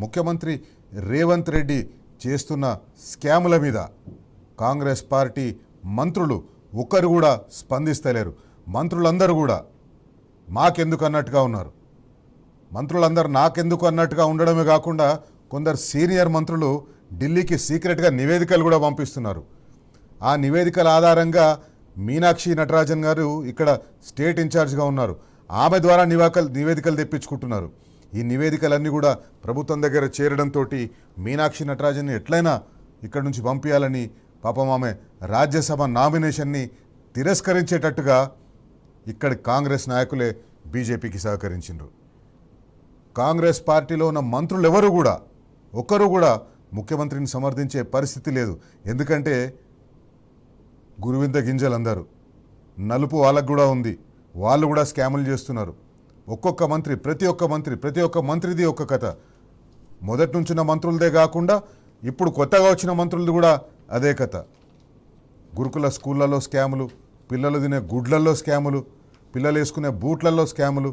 ముఖ్యమంత్రి రేవంత్ రెడ్డి చేస్తున్న స్కాముల మీద కాంగ్రెస్ పార్టీ మంత్రులు ఒక్కరు కూడా స్పందిస్తలేరు. మంత్రులందరూ కూడా మాకెందుకు అన్నట్టుగా ఉన్నారు. మంత్రులందరూ నాకెందుకు అన్నట్టుగా ఉండడమే కాకుండా కొందరు సీనియర్ మంత్రులు ఢిల్లీకి సీక్రెట్గా నివేదికలు కూడా పంపిస్తున్నారు. ఆ నివేదికల ఆధారంగా మీనాక్షి నటరాజన్ గారు ఇక్కడ స్టేట్ ఇన్ఛార్జ్గా ఉన్నారు. ఆమె ద్వారా నివేదికలు తెప్పించుకుంటున్నారు. ఈ నివేదికలన్నీ కూడా ప్రభుత్వం దగ్గర చేరడంతో మీనాక్షి నటరాజన్ని ఎట్లయినా ఇక్కడ నుంచి పంపించాలని పాపం ఆమె రాజ్యసభ నామినేషన్ని తిరస్కరించేటట్టుగా ఇక్కడి కాంగ్రెస్ నాయకులే బీజేపీకి సహకరించారు. కాంగ్రెస్ పార్టీలో ఉన్న మంత్రులు ఎవరు కూడా ఒక్కరు కూడా ముఖ్యమంత్రిని సమర్థించే పరిస్థితి లేదు. ఎందుకంటే గురువింద గింజలు అందరూ నలుపు వాళ్ళకు కూడా ఉంది. వాళ్ళు కూడా స్కాములు చేస్తున్నారు. ఒక్కొక్క మంత్రి ప్రతి ఒక్క మంత్రిది ఒక్క కథ. మొదటి నుంచిన మంత్రులదే కాకుండా ఇప్పుడు కొత్తగా వచ్చిన మంత్రులది కూడా అదే కథ. గురుకుల స్కూళ్ళల్లో స్కాములు, పిల్లలు తినే గుడ్లల్లో స్కాములు, పిల్లలు వేసుకునే బూట్లలో స్కాములు,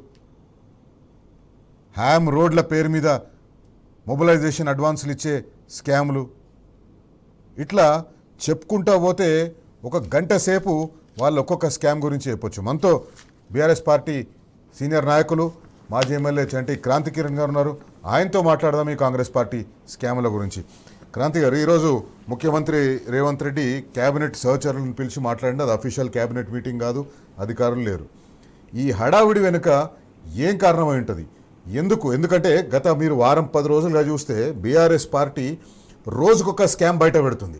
హ్యామ్ రోడ్ల పేరు మీద మొబిలైజేషన్ అడ్వాన్సులు ఇచ్చే స్కాములు, ఇట్లా చెప్పుకుంటూ పోతే ఒక గంట సేపు వాళ్ళు ఒక్కొక్క స్కామ్ గురించి చెప్పొచ్చు. మనతో బీఆర్ఎస్ పార్టీ సీనియర్ నాయకులు మాజీ ఎమ్మెల్యే చంటి క్రాంతి కిరణ్ గారు ఉన్నారు. ఆయనతో మాట్లాడదాం ఈ కాంగ్రెస్ పార్టీ స్కాముల గురించి. క్రాంతి గారు, ఈరోజు ముఖ్యమంత్రి రేవంత్ రెడ్డి క్యాబినెట్ సహచరులను పిలిచి మాట్లాడింది. అది అఫీషియల్ క్యాబినెట్ మీటింగ్ కాదు, అధికారులు లేరు. ఈ హడావిడి వెనుక ఏం కారణమై ఉంటుంది? ఎందుకంటే గత మీరు వారం 10 రోజులుగా చూస్తే బీఆర్ఎస్ పార్టీ రోజుకొక స్కామ్ బయట పెడుతుంది.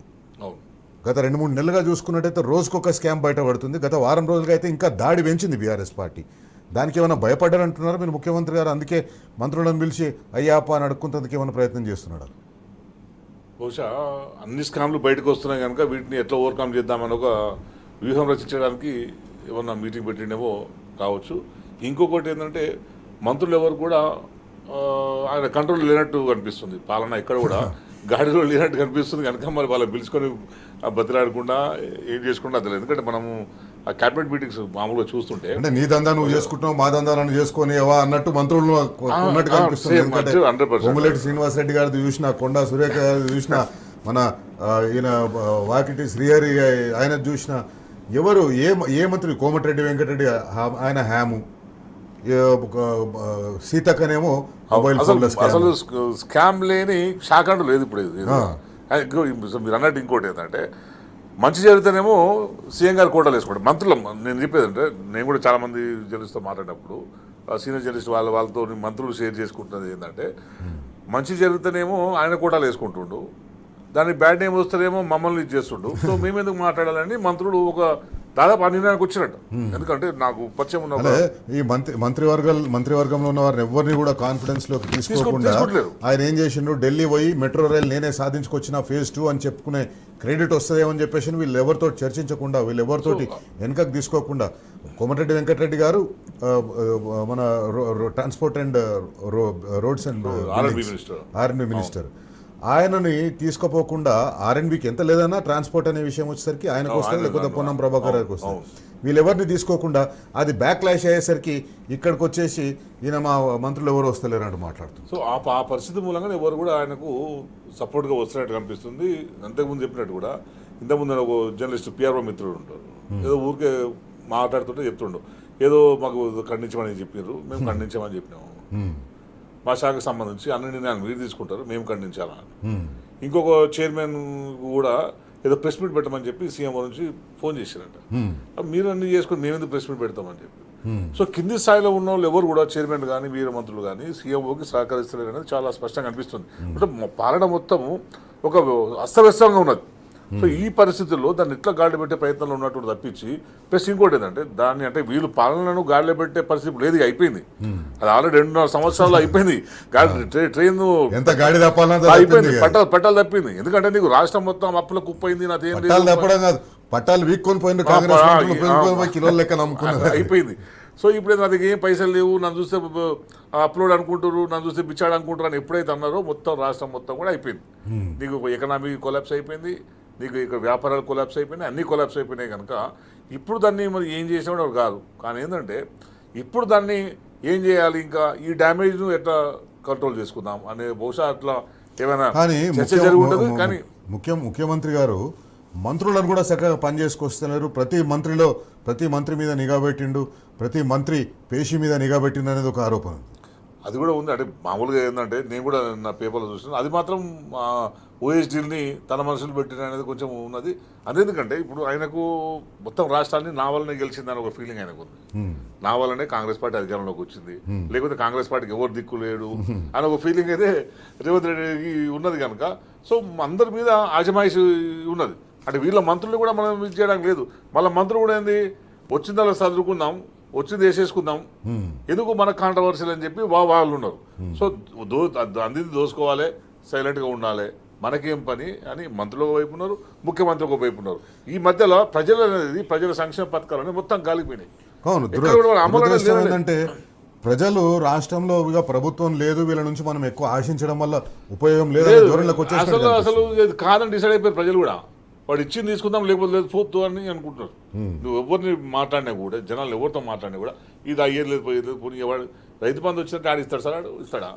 గత 2-3 నెలలుగా చూసుకున్నట్టయితే రోజుకొక స్కామ్ బయట పడుతుంది. గత వారం రోజులుగా అయితే ఇంకా దాడి పెంచింది బీఆర్ఎస్ పార్టీ. దానికి ఏమైనా భయపడ్డారంటున్నారా మీరు ముఖ్యమంత్రి గారు? అందుకే మంత్రులను పిలిచి అయ్యాప అని అడుక్కుంటందుకు ఏమైనా ప్రయత్నం చేస్తున్నాడు? బహుశా అన్ని స్కామ్లు బయటకు వస్తున్నాయి కనుక వీటిని ఎట్లా ఓవర్కమ్ చేద్దామని ఒక వ్యూహం రచించడానికి ఏమన్నా మీటింగ్ పెట్టిండేమో కావచ్చు. ఇంకొకటి ఏంటంటే మంత్రులు ఎవరు కూడా ఆయన కంట్రోల్ లేనట్టు కనిపిస్తుంది. పాలన ఎక్కడ కూడా గాడిలో లేనట్టు కనిపిస్తుంది కనుక మరి వాళ్ళని పిలుచుకొని బతిలాడకుండా ఏం చేసుకుంటా తెలియదు. ఎందుకంటే మనము ఆ క్యాబినెట్ మీటింగ్స్ మామూలుగా చూస్తుంటే అంటే నీ దందా నువ్వు చేసుకుంటున్నావు, మా దందాలను చేసుకొని అన్నట్టు మంత్రులు ఉన్నట్టు కనిపిస్తుంది. కొమ్మిరెడ్డి శ్రీనివాసరెడ్డి గారిది చూసిన, కొండా సురేఖ గారిది చూసిన, మన ఈయన వాకిటి శ్రీహరి ఆయన చూసిన, ఎవరు ఏ మంత్రి కోమటిరెడ్డి వెంకటరెడ్డి ఆయన హ్యాము, సీతక్కనేమో మొబైల్ అసలు స్కామ్ లేని శాఖ అంటూ లేదు ఇప్పుడు. మీరు అన్నట్టు ఇంకోటి ఏంటంటే మంచి జరిగితేనేమో సీఎం గారు కోటాలు వేసుకోండి. మంత్రులు నేను చెప్పేది అంటే నేను కూడా చాలామంది జర్నలిస్ట్తో మాట్లాడినప్పుడు సీనియర్ జర్నలిస్ట్ వాళ్ళతో మంత్రులు షేర్ చేసుకుంటున్నది ఏంటంటే మంచి జరిగితేనేమో ఆయన కోటాలు వేసుకుంటుండు, దానికి బ్యాడ్ నేమ్ వస్తేనేమో మమ్మల్ని ఇది చేస్తుండు. సో మేమెందుకు మాట్లాడాలని మంత్రులు ఒక దాదాపు ఆ నిర్ణయానికి వచ్చినట్టు. ఎందుకంటే నాకు పరిచయం ఉన్న ఈ మంత్రివర్గంలో ఉన్న వారిని ఎవరిని కూడా కాన్ఫిడెన్స్ లోకి తీసుకోకుండా ఆయన ఏం చేసిండు, ఢిల్లీ పోయి మెట్రో రైల్ నేనే సాధించుకొచ్చిన phase 2 అని చెప్పుకునే క్రెడిట్ వస్తుందేమని చెప్పేసి వీళ్ళు ఎవరితో చర్చించకుండా, వీళ్ళు ఎవరితోటి వెనకకు తీసుకోకుండా కోమటిరెడ్డి వెంకటరెడ్డి గారు మన ట్రాన్స్పోర్ట్ అండ్ రోడ్స్ అండ్ ఆర్ఎండ్బి మినిస్టర్, ఆయనని తీసుకుపోకుండా ఆర్ఎండ్బికి ఎంత లేదన్నా ట్రాన్స్పోర్ట్ అనే విషయం వచ్చేసరికి ఆయనకు వస్తారు, లేకపోతే పొన్నం ప్రభాకర్ గారికి వస్తారు. వీళ్ళెవరిని తీసుకోకుండా అది బ్యాక్లాష్ అయ్యేసరికి ఇక్కడికి వచ్చేసి ఈయన మా మంత్రులు ఎవరు వస్తలేరు అంటూ మాట్లాడుతుంది. సో ఆ పరిస్థితి మూలంగా ఎవరు కూడా ఆయనకు సపోర్ట్గా వస్తున్నట్టు కనిపిస్తుంది. అంతకుముందు చెప్పినట్టు కూడా ఇంతకుముందు ఒక జర్నలిస్ట్ పిఆర్ఓ మిత్రుడు ఉంటారు, ఏదో ఊరికే మాట్లాడుతుంటే చెప్తుండు, ఏదో మాకు ఖండించమని చెప్పారు, మేము ఖండించామని చెప్పినాము, మా శాఖకు సంబంధించి అన్ని నిర్ణయాలు మీరు తీసుకుంటారు, మేము ఖండించాలని. ఇంకొక చైర్మన్ కూడా ఏదో ప్రెస్ మీట్ పెట్టమని చెప్పి సీఎం నుంచి ఫోన్ చేశారట. మీరు అన్ని చేసుకుని మేమెందుకు ప్రెస్ మీట్ పెడతామని చెప్పి. సో కింది స్థాయిలో ఉన్న వాళ్ళు ఎవరు కూడా చైర్మన్ కానీ వీర మంత్రులు కానీ సీఎంఓకి సహకరిస్తలేరు అనేది చాలా స్పష్టంగా అనిపిస్తుంది. అంటే పాలన మొత్తము ఒక అస్తవ్యస్తంగా ఉన్నది. సో ఈ పరిస్థితుల్లో దాన్ని ఎట్లా గాడిలో పెట్టే ప్రయత్నంలో ఉన్నట్టు తప్పించి ప్లస్ ఇంకోటి ఏంటంటే దాన్ని అంటే వీళ్ళు పాలనను గాడిలో పెట్టే పరిస్థితి లేదు, అయిపోయింది. అది ఆల్రెడీ 2.5 సంవత్సరాలు అయిపోయింది. ట్రైన్ ఎంత గాడి అయిపోయింది, పట్టాలు తప్పింది. ఎందుకంటే నీకు రాష్ట్రం మొత్తం అప్పుల కుప్పైంది, నాదేం పట్టాలు వీక్కొని పోయింది, అయిపోయింది. సో ఇప్పుడు నాకు ఏం పైసలు లేవు, నన్ను చూస్తే అప్లోడ్ అనుకుంటారు, నన్ను చూస్తే బిచ్చాడు అనుకుంటారు అని ఎప్పుడైతే అన్నారో మొత్తం రాష్ట్రం మొత్తం కూడా అయిపోయింది. నీకు ఎకనామీ కొలాప్స్ అయిపోయింది, నీకు ఇక్కడ వ్యాపారాలు కొలాప్స్ అయిపోయినాయి, అన్నీ కొలాప్స్ అయిపోయినాయి. కనుక ఇప్పుడు దాన్ని మరి ఏం చేసినా కాదు. కానీ ఏంటంటే ఇప్పుడు దాన్ని ఏం చేయాలి, ఇంకా ఈ డ్యామేజ్ను ఎట్లా కంట్రోల్ చేసుకుందాం అనే బహుశా అట్లా ఏమైనా కానీ చర్చ జరిగి ఉంటుంది. కానీ ముఖ్యమంత్రి గారు మంత్రులను కూడా చక్కగా పనిచేసుకొస్తున్నారు. ప్రతి మంత్రి మీద నిఘా పెట్టిండు, ప్రతి మంత్రి పేషి మీద నిఘా పెట్టిండు అనేది ఒక ఆరోపణ. అది కూడా ఉంది. అంటే మామూలుగా ఏంటంటే నేను కూడా నా పేపర్లో చూసాను, అది మాత్రం ఓఎస్డీని తన మనసులు పెట్టిన అనేది కొంచెం ఉన్నది. అదేందుకంటే ఇప్పుడు ఆయనకు మొత్తం రాష్ట్రాన్ని నా వల్లనే గెలిచిందని ఒక ఫీలింగ్ ఆయనకు ఉంది. నా వల్లనే కాంగ్రెస్ పార్టీ అధికారంలోకి వచ్చింది, లేకపోతే కాంగ్రెస్ పార్టీకి ఎవరు దిక్కు లేడు అని ఒక ఫీలింగ్ అయితే రేవంత్ రెడ్డికి ఉన్నది కనుక సో అందరి మీద ఆజమాయిషి ఉన్నది. అంటే వీళ్ళ మంత్రులు కూడా మనం ఇది చేయడానికి లేదు. మళ్ళీ మంత్రులు కూడా ఏంది వచ్చిందలా చదువుకుందాం, వచ్చింది వేసేసుకుందాం, ఎందుకు మన కాంట్రవర్సీలు అని చెప్పి వాళ్ళు ఉన్నారు. సో అందింది దోసుకోవాలి, సైలెంట్గా ఉండాలి, మనకేం పని అని మంత్రులు వైపు ఉన్నారు, ముఖ్యమంత్రి ఒక వైపు ఉన్నారు. ఈ మధ్యలో ప్రజలు అనేది ప్రజల సంక్షేమ పథకాలు అనేది మొత్తం గాలిపోయినాయి. ఏంటంటే ప్రజలు రాష్ట్రంలో ఇక ప్రభుత్వం లేదు, వీళ్ళ నుంచి మనం ఎక్కువ ఆశించడం వల్ల ఉపయోగం లేదు అసలు కాదని డిసైడ్ అయిపోయారు ప్రజలు కూడా. వాడు ఇచ్చింది తీసుకుందాం, లేకపోతే లేదు పోతు అని అనుకుంటున్నారు. నువ్వు ఎవరిని మాట్లాడినా కూడా, జనాలు ఎవరితో మాట్లాడినా కూడా ఇది అయ్యేది లేదు, పోయేది లేదు, పోనీ వాడు రైతు బంధు వచ్చినట్టు ఆడు ఇస్తాడు సార్, ఆడు ఇస్తాడా,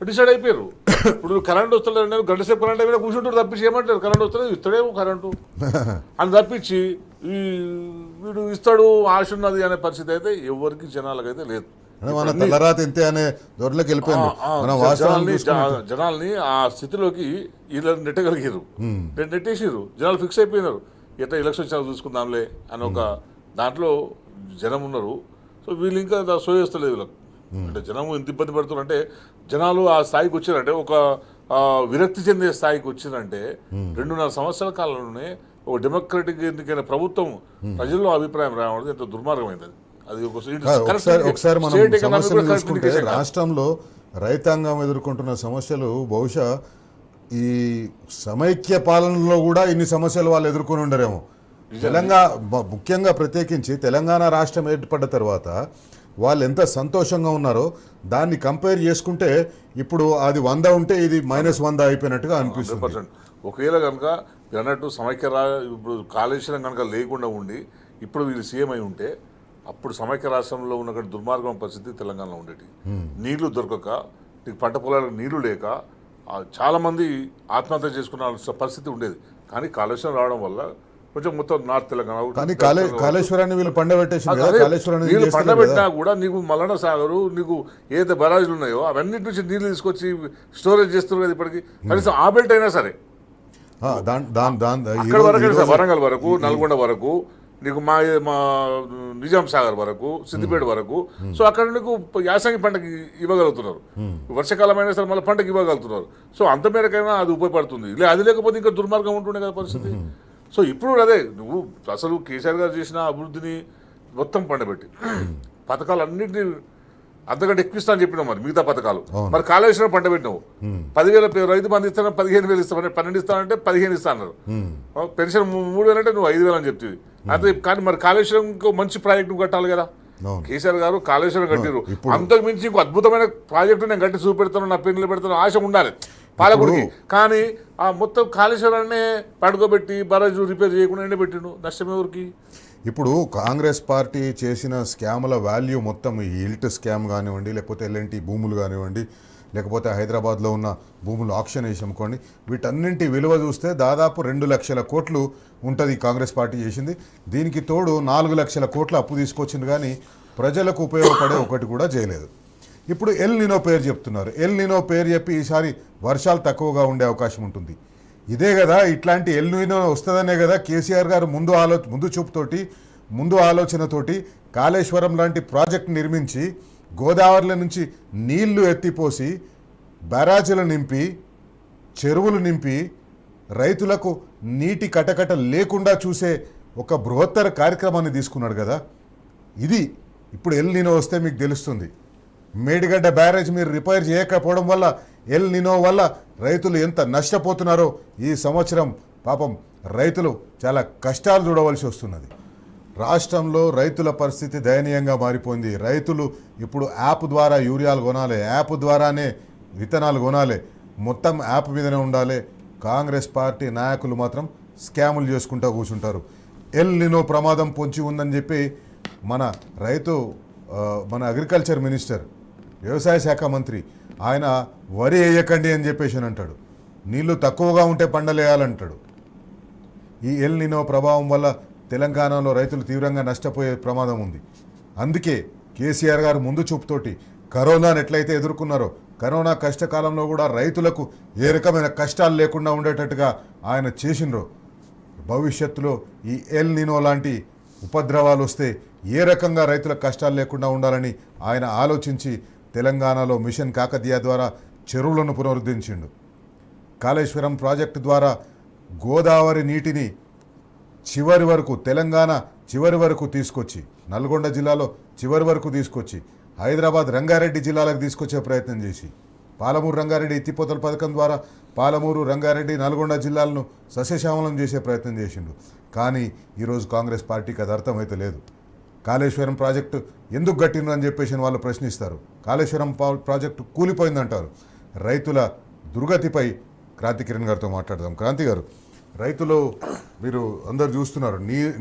డిసైడ్ అయిపోయారు. ఇప్పుడు కరెంట్ వస్తలేదు, గంట సేపు కరెంట్ అయినా కూర్చుంటారు, తప్పించి ఏమంటారు కరెంట్ వస్తలేదు, ఇస్తాడేమో కరెంటు అని తప్పించి వీడు ఇస్తాడు ఆశ ఉన్నది అనే పరిస్థితి అయితే ఎవరికి జనాలకైతే లేదు. జనాల్ని ఆ స్థితిలోకి వీళ్ళని నెట్టగలిగారు, నెట్టేసారు. జనాలు ఫిక్స్ అయిపోయినారు, ఎట్లా ఎలక్షన్ వచ్చినా చూసుకుందాంలే అని ఒక దాంట్లో జనం ఉన్నారు. సో వీళ్ళు ఇంకా సోయేస్తలేదు వీళ్ళకి. అంటే జనం ఎంత ఇబ్బంది పడుతున్నారు అంటే, జనాలు ఆ స్థాయికి వచ్చారంటే, ఒక విరక్తి చెందే స్థాయికి వచ్చిందంటే 2.5 సంవత్సరాల కాలంలోనే ఒక డెమోక్రటిక్ ఎన్నికైన ప్రభుత్వం ప్రజల్లో అభిప్రాయం రావడం ఎంత దుర్మార్గమైంది. ఒకసారి మనం సమస్యలు చూసుకుంటే రాష్ట్రంలో రైతాంగం ఎదుర్కొంటున్న సమస్యలు బహుశా ఈ సమైక్య పాలనలో కూడా ఇన్ని సమస్యలు వాళ్ళు ఎదుర్కొని ఉండరేమో. ముఖ్యంగా ప్రత్యేకించి తెలంగాణ రాష్ట్రం ఏర్పడ్డ తర్వాత వాళ్ళు ఎంత సంతోషంగా ఉన్నారో దాన్ని కంపేర్ చేసుకుంటే ఇప్పుడు అది 100 ఉంటే ఇది -100 అయిపోయినట్టుగా అనిపిస్తుంది. ఒకవేళ కనుక అన్నట్టు సమైక్య ఇప్పుడు కాళేశ్వరం కనుక లేకుండా ఉండి ఇప్పుడు వీళ్ళు సీఎం అయి ఉంటే అప్పుడు సమైక్య రాష్ట్రంలో ఉన్న దుర్మార్గం పరిస్థితి తెలంగాణలో ఉండేది. నీళ్లు దొరకక, నీకు పంట పొలాలకు నీళ్లు లేక చాలామంది ఆత్మహత్య చేసుకున్న పరిస్థితి ఉండేది. కానీ కాళేశ్వరం రావడం వల్ల కొంచెం మొత్తం నార్త్ తెలంగాణ కాళేశ్వరాన్ని వీళ్ళు పండబెట్టినా కూడా నీకు మల్లన సాగరు, నీకు ఏదైతే బరాజులు ఉన్నాయో అవన్నిటి నుంచి నీళ్లు తీసుకొచ్చి స్టోరేజ్ చేస్తున్నారు కదా ఇప్పటికి. కనీసం ఆ బెల్ట్ అయినా సరే అక్కడ వరకు, వరంగల్ వరకు, నల్గొండ వరకు, నీకు మా నిజాం సాగర్ వరకు, సిద్దిపేట వరకు, సో అక్కడ నీకు యాసంగి పంటకి ఇవ్వగలుగుతున్నారు, వర్షాకాలం అయినా సరే మళ్ళీ పంటకి ఇవ్వగలుగుతున్నారు. సో అంత మేరకైనా అది ఉపయోగపడుతుంది. అది లేకపోతే ఇంకా దుర్మార్గం ఉంటుండే కదా పరిస్థితి. సో ఇప్పుడు అదే నువ్వు అసలు కేసీఆర్ గారు చేసిన అభివృద్ధిని మొత్తం పండబెట్టి పథకాలన్నింటినీ అంతకంటే ఎక్కువ ఇస్తా అని చెప్పినావు. మరి మిగతా పథకాలు మరి కాళేశ్వరం పంట పెట్టినావు, 10,000 రైతు బంధు ఇస్తాను, 15,000 ఇస్తామని 12 ఇస్తానంటే 15 ఇస్తా అన్నారు. పెన్షన్ 3,000 అంటే నువ్వు 5,000 అని చెప్తుంది. అదే కానీ మరి కాళేశ్వరం ఇంకో మంచి ప్రాజెక్ట్ నువ్వు కట్టాలి కదా. కేసీఆర్ గారు కాళేశ్వరం కట్టిరు, అంతకు మించి ఇంకో అద్భుతమైన ప్రాజెక్టు నేను కట్టి చూపెడతాను, నా పెన్నులు పెడతాను ఆశ ఉండాలి పాలకుడికి. కానీ ఆ మొత్తం కాళేశ్వరాన్ని పడుకోబెట్టి బరాజు రిపేర్ చేయకుండా ఎండబెట్టిండు, నష్టం ఎవరికి? ఇప్పుడు కాంగ్రెస్ పార్టీ చేసిన స్కాముల వాల్యూ మొత్తం, ఈ ఇల్ట్ స్కామ్ కానివ్వండి, లేకపోతే ఎల్ఎన్టీ భూములు కానివ్వండి, లేకపోతే హైదరాబాద్లో ఉన్న భూములు ఆక్షన్ వేసి అమ్ముకోండి, వీటన్నింటి విలువ చూస్తే దాదాపు 2 లక్షల కోట్లు ఉంటుంది కాంగ్రెస్ పార్టీ చేసింది. దీనికి తోడు 4 లక్షల కోట్ల అప్పు తీసుకొచ్చింది, కానీ ప్రజలకు ఉపయోగపడే ఒకటి కూడా చేయలేదు. ఇప్పుడు ఎల్ నినో పేరు చెప్తున్నారు. ఎల్ నినో పేరు చెప్పి ఈసారి వర్షాలు తక్కువగా ఉండే అవకాశం ఉంటుంది. ఇదే కదా, ఇట్లాంటి ఎల్ నినో వస్తుందనే కదా కేసీఆర్ గారు ముందు ఆలోచనతోటి కాళేశ్వరం లాంటి ప్రాజెక్ట్ నిర్మించి గోదావరిలో నుంచి నీళ్లు ఎత్తిపోసి బ్యారాజులు నింపి చెరువులు నింపి రైతులకు నీటి కటకట లేకుండా చూసే ఒక బృహత్తర కార్యక్రమాన్ని తీసుకున్నాడు కదా. ఇది ఇప్పుడు ఎల్ నినో వస్తే మీకు తెలుస్తుంది. మేడిగడ్డ బ్యారేజ్ మీరు రిపేర్ చేయకపోవడం వల్ల, ఎల్ నినో వల్ల రైతులు ఎంత నష్టపోతున్నారో ఈ సంవత్సరం పాపం రైతులు చాలా కష్టాలు చూడవలసి వస్తున్నది. రాష్ట్రంలో రైతుల పరిస్థితి దయనీయంగా మారిపోయింది. రైతులు ఇప్పుడు యాప్ ద్వారా యూరియాలు కొనాలి, యాప్ ద్వారానే విత్తనాలు కొనాలి, మొత్తం యాప్ మీదనే ఉండాలి. కాంగ్రెస్ పార్టీ నాయకులు మాత్రం స్కాములు చేసుకుంటూ కూర్చుంటారు. ఎల్ నినో ప్రమాదం పొంచి ఉందని చెప్పి మన అగ్రికల్చర్ మినిస్టర్, వ్యవసాయ శాఖ మంత్రి ఆయన వరి వేయకండి అని చెప్పేసి అని అంటాడు. నీళ్లు తక్కువగా ఉంటే పంటలేయాలంటాడు. ఈ ఎల్ నినో ప్రభావం వల్ల తెలంగాణలో రైతులు తీవ్రంగా నష్టపోయే ప్రమాదం ఉంది. అందుకే కేసీఆర్ గారు ముందు చూపుతోటి కరోనాను ఎట్లయితే ఎదుర్కొన్నారో కరోనా కష్టకాలంలో కూడా రైతులకు ఏ రకమైన కష్టాలు లేకుండా ఉండేటట్టుగా ఆయన చేసిండ్రో భవిష్యత్తులో ఈ ఎల్ నినో లాంటి ఉపద్రవాలు వస్తే ఏ రకంగా రైతులకు కష్టాలు లేకుండా ఉండాలని ఆయన ఆలోచించి తెలంగాణలో మిషన్ కాకతీయ ద్వారా చెరువులను పునరుద్ధరించిండు. కాళేశ్వరం ప్రాజెక్టు ద్వారా గోదావరి నీటిని చివరి వరకు తెలంగాణ చివరి వరకు తీసుకొచ్చి నల్గొండ జిల్లాలో చివరి వరకు తీసుకొచ్చి హైదరాబాద్ రంగారెడ్డి జిల్లాలకు తీసుకొచ్చే ప్రయత్నం చేసి పాలమూరు రంగారెడ్డి ఎత్తిపోతల పథకం ద్వారా పాలమూరు రంగారెడ్డి నల్గొండ జిల్లాలను సస్యశ్యామలం చేసే ప్రయత్నం చేసిండు. కానీ ఈరోజు కాంగ్రెస్ పార్టీకి అది అర్థమైతే లేదు. కాళేశ్వరం ప్రాజెక్టు ఎందుకు కట్టిండ్రు అని చెప్పేసి వాళ్ళు ప్రశ్నిస్తారు. కాళేశ్వరం ప్రాజెక్టు కూలిపోయిందంటారు. రైతుల దుర్గతిపై క్రాంతి కిరణ్ గారితో మాట్లాడదాం. క్రాంతి గారు, రైతులు మీరు అందరు చూస్తున్నారు,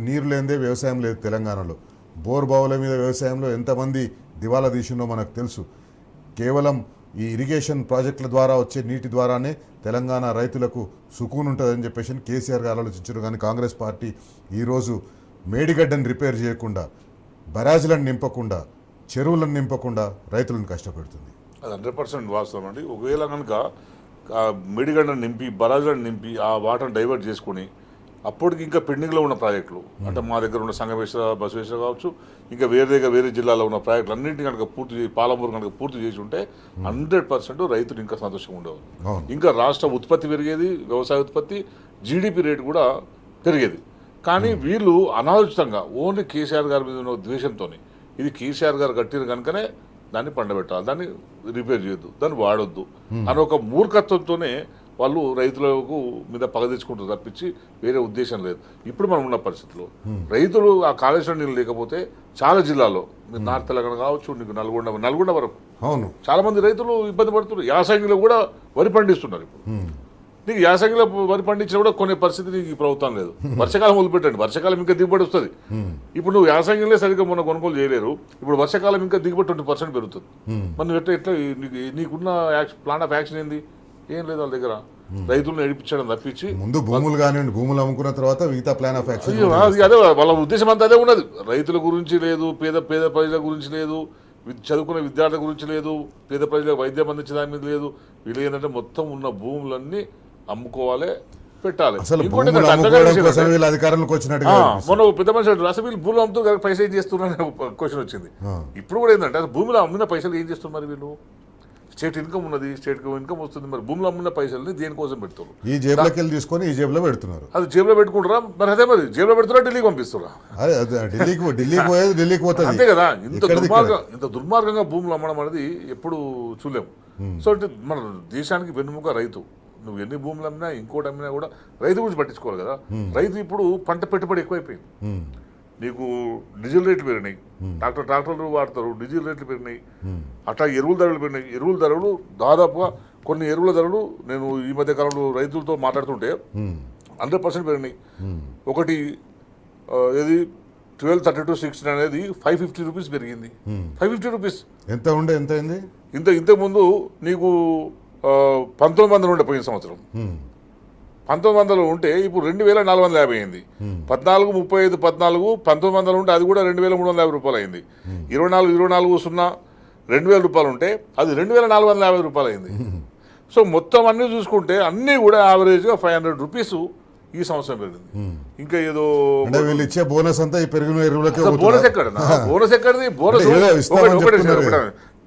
నీరు లేనిదే వ్యవసాయం లేదు తెలంగాణలో. బోర్ బావుల మీద వ్యవసాయంలో ఎంతమంది దివాలా తీసిందో మనకు తెలుసు. కేవలం ఈ ఇరిగేషన్ ప్రాజెక్టుల ద్వారా వచ్చే నీటి ద్వారానే తెలంగాణ రైతులకు సుకూన్ ఉంటుందని చెప్పేసి కేసీఆర్ గారు ఆలోచించారు. కానీ కాంగ్రెస్ పార్టీ ఈరోజు మేడిగడ్డను రిపేర్ చేయకుండా, బరాజులను నింపకుండా, చెరువులను నింపకుండా రైతులను కష్టపెడుతుంది. అది 100% వాస్తవం అండి. ఒకవేళ కనుక మేడిగడ్డను నింపి బరాజులను నింపి ఆ వాటర్ని డైవర్ట్ చేసుకొని అప్పటికి ఇంకా పెండింగ్లో ఉన్న ప్రాజెక్టులు అంటే మా దగ్గర ఉన్న సంగమేశ్వర బసవేశ్వర కావచ్చు, ఇంకా వేరే జిల్లాలో ఉన్న ప్రాజెక్టులు అన్నింటినీ కనుక పూర్తి చేసి పాలమూరు కనుక పూర్తి చేసి ఉంటే 100% రైతులు ఇంకా సంతోషంగా ఉండేవారు. ఇంకా రాష్ట్ర ఉత్పత్తి పెరిగేది, వ్యవసాయ ఉత్పత్తి, జీడిపి రేటు కూడా పెరిగేది. కానీ వీళ్ళు అనాలోచితంగా ఓన్లీ కేసీఆర్ గారి మీద ఉన్న ద్వేషంతో ఇది కేసీఆర్ గారు కట్టిన కనుకనే దాన్ని పండబెట్టాలి, దాన్ని రిపేర్ చేయొద్దు, దాన్ని వాడొద్దు అని ఒక మూర్ఖత్వంతోనే వాళ్ళు రైతులకు మీద పగ తెచ్చుకుంటారు తప్పించి వేరే ఉద్దేశం లేదు. ఇప్పుడు మనం ఉన్న పరిస్థితిలో రైతులు ఆ కాళేశ్వరం నీళ్ళు లేకపోతే చాలా జిల్లాలో మీరు నార్త్ తెలంగాణ కావచ్చు, నీకు నల్గొండ వరకు అవును చాలా మంది రైతులు ఇబ్బంది పడుతున్నారు. యాసంగిలో కూడా వరి పండిస్తున్నారు. ఇప్పుడు నీకు యాసంగిలో వరి పండించినా కూడా కొనే పరిస్థితి నీకు ఈ ప్రభుత్వం లేదు. వర్షాకాలం వదిలిపెట్టండి, వర్షాకాలం ఇంకా దిగుబడి వస్తుంది. ఇప్పుడు నువ్వు యాసంగిలో సరిగ్గా మొన్న కొనుగోలు చేయలేరు, ఇప్పుడు వర్షాకాలం ఇంకా దిగుబడి 20% పెరుగుతుంది. మరి నువ్వు ఎట్లా నీకున్న ప్లాన్ ఆఫ్ యాక్షన్ ఏంది? ఏం లేదు వాళ్ళ దగ్గర. రైతులను నడిపించడం తప్పించి ముందు భూములు కానివ్వండి, భూములు అమ్ముకున్న తర్వాత మిగతా ప్లాన్ ఆఫ్ యాక్షన్ అదే వాళ్ళ ఉద్దేశం అంతా అదే ఉన్నది. రైతుల గురించి లేదు, పేద ప్రజల గురించి లేదు, చదువుకునే విద్యార్థుల గురించి లేదు, పేద ప్రజలకు వైద్యం అందించే దాని మీద లేదు. వీళ్ళు ఏంటంటే మొత్తం ఉన్న భూములన్నీ అమ్ముకోవాలి, పెట్టాలి. అధికారంలోకి వచ్చినట్టు మొన్న పెద్ద మనిషి అసలు వీళ్ళు భూములు అమ్ముతూ పైసలు ఏం చేస్తున్నారు క్వశ్చన్ వచ్చింది. ఇప్పుడు కూడా ఏంటంటే అసలు భూమిలో అమ్మిన పైసలు ఏం చేస్తున్నారు వీళ్ళు? స్టేట్ ఇన్కమ్ ఉన్నది, స్టేట్ ఇన్కమ్ వస్తుంది, మరి భూమిలో అమ్మిన పైసల్ని దేనికోసం పెడతారు? ఈ జేబులోకి వెళ్ళి తీసుకొని ఈ జేబులో పెడుతున్నారు. అది జేబులో పెట్టుకుంటారా? మరి అదే మరి జేబులో పెడుతున్నా ఢిల్లీకి పంపిస్తారా? ఢిల్లీకి పోతుంది అంతే కదా. ఇంత దుర్మార్గంగా భూములు అమ్మడం అనేది ఎప్పుడు చూడలేము. సో అంటే మన దేశానికి వెన్నుముక రైతు. నువ్వు ఎన్ని భూములు అమ్మినా ఇంకోటి అమ్మినా కూడా రైతు గురించి పట్టించుకోవాలి కదా. రైతు ఇప్పుడు పంట పెట్టుబడి ఎక్కువైపోయింది. నీకు డీజిల్ రేట్లు పెరిగినాయి, ట్రాక్టర్లు వాడతారు, డీజిల్ రేట్లు పెరిగినాయి, అట్లా ఎరువుల ధరలు పెరిగినాయి. ఎరువుల ధరలు దాదాపుగా కొన్ని ఎరువుల ధరలు నేను ఈ మధ్య కాలంలో రైతులతో మాట్లాడుతుంటే 100% పెరిగినాయి. ఒకటి ఏది 1232.16 అనేది 550 రూపీస్ పెరిగింది. 550 రూపీస్ ఎంత అయింది? ఇంతకుముందు నీకు 1900 ఉండే పోయిన సంవత్సరం 1900 ఉంటే ఇప్పుడు 2450 అయింది. 14, 35, 1900 ఉంటే అది కూడా 2350 రూపాయలు అయింది. 24, 2000 రూపాయలు ఉంటే అది 2450 రూపాయలు అయింది. సో మొత్తం అన్నీ చూసుకుంటే అన్నీ కూడా యావరేజ్గా 500 రూపీస్ ఈ సంవత్సరం పెరిగింది. ఇంకా ఏదో వీళ్ళు ఇచ్చే బోనస్ అంతా ఈ పెరిగిన ఎరువులకే. బోనస్ ఎక్కడది?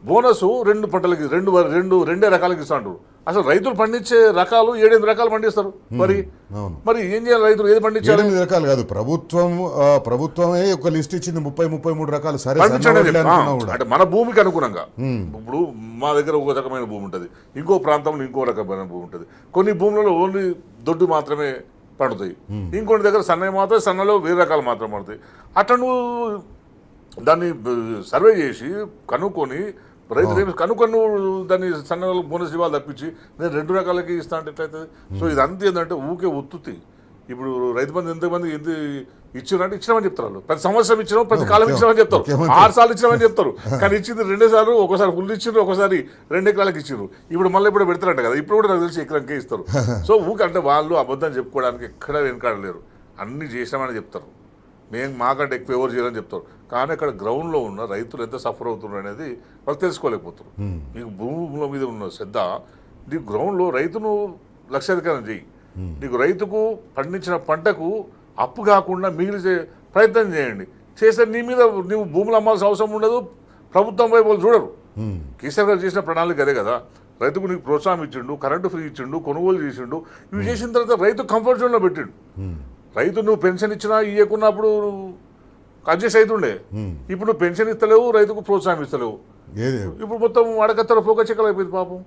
బోనస్ 2 పంటలకి రెండే రకాలకి ఇస్తా అంటారు. అసలు రైతులు పండించే రకాలు 7 రకాలు పండిస్తారు. మరి ఏం చేయాలి? రైతులు ఏది పండించారు? 8 రకాలు కాదు, ప్రభుత్వమే ఒక లిస్ట్ ఇచ్చింది 33 రకాలు. సరే అంటే మన భూమికి అనుగుణంగా ఇప్పుడు మా దగ్గర ఒక రకమైన భూమి ఉంటుంది, ఇంకో ప్రాంతంలో ఇంకో రకమైన భూమి ఉంటుంది. కొన్ని భూములలో ఓన్లీ దొడ్డు మాత్రమే పండుతాయి, ఇంకొన్ని దగ్గర సన్నవి మాత్రం, సన్నలో వేరే రకాలు మాత్రం పడతాయి. అట్లా నువ్వు దాన్ని సర్వే చేసి కనుక్కొని రైతులు కనుక్కొని దాన్ని సన్న బోనస్ ఇవ్వాలి తప్పించి నేను 2 రకాలకి ఇస్తా అంటే ఎట్లయితుంది? సో ఇదంతా ఏంటంటే ఊకే ఉత్తుతి. ఇప్పుడు రైతు బంధు ఎంతమంది ఎంత ఇచ్చినంటే ఇచ్చినామని చెప్తారు. ప్రతి సంవత్సరం ఇచ్చినాం, ప్రతి కాలం ఇచ్చినామని చెప్తారు, 6 సార్లు ఇచ్చినామని చెప్తారు. కానీ ఇచ్చింది 2 సార్లు, ఒకసారి ఫుల్ ఇచ్చిండ్రు, ఒకసారి 2 ఎకరాలకు ఇచ్చిండ్రు. ఇప్పుడు మళ్ళీ ఇప్పుడు పెడతారంట కదా, ఇప్పుడు కూడా నాకు తెలిసి ఎకరానికే ఇస్తారు. సో ఊకంటే వాళ్ళు అబద్ధం చెప్పుకోవడానికి ఎక్కడ వెనకాడలేరు, అన్ని చేసినామని చెప్తారు. మేము మాకంటే ఎక్కువ ఎవరు చేయాలని చెప్తారు. కానీ అక్కడ గ్రౌండ్లో ఉన్న రైతులు ఎంత సఫర్ అవుతున్నారు అనేది వాళ్ళు తెలుసుకోలేకపోతారు. మీకు భూముల మీద ఉన్న శ్రద్ధ, నీకు గ్రౌండ్లో రైతును లక్ష్యాధికారం చేయి. నీకు రైతుకు పండించిన పంటకు అప్పు కాకుండా మిగిలిచే ప్రయత్నం చేయండి. చేస్తే నీ మీద నువ్వు భూములు అమ్మాల్సిన అవసరం ఉండదు, ప్రభుత్వం వైపు వాళ్ళు చూడరు. కేసీఆర్ గారు చేసిన ప్రణాళిక అదే కదా, రైతుకు నీకు ప్రోత్సాహం ఇచ్చిండు, కరెంటు ఫ్రీ ఇచ్చిండు, కొనుగోలు చేసిండు. ఇవి చేసిన తర్వాత రైతు కంఫర్ట్ జోన్లో పెట్టిండు. రైతు నువ్వు పెన్షన్ ఇచ్చినా ఇవ్వకున్నప్పుడు అడ్జస్ట్ అవుతుండే. ఇప్పుడు నువ్వు పెన్షన్ ఇస్తలేవు, రైతుకు ప్రోత్సాహం ఇస్తలేవు. ఇప్పుడు మొత్తం అడకత్తర పోకచెక్కలు అయిపోయింది పాపం.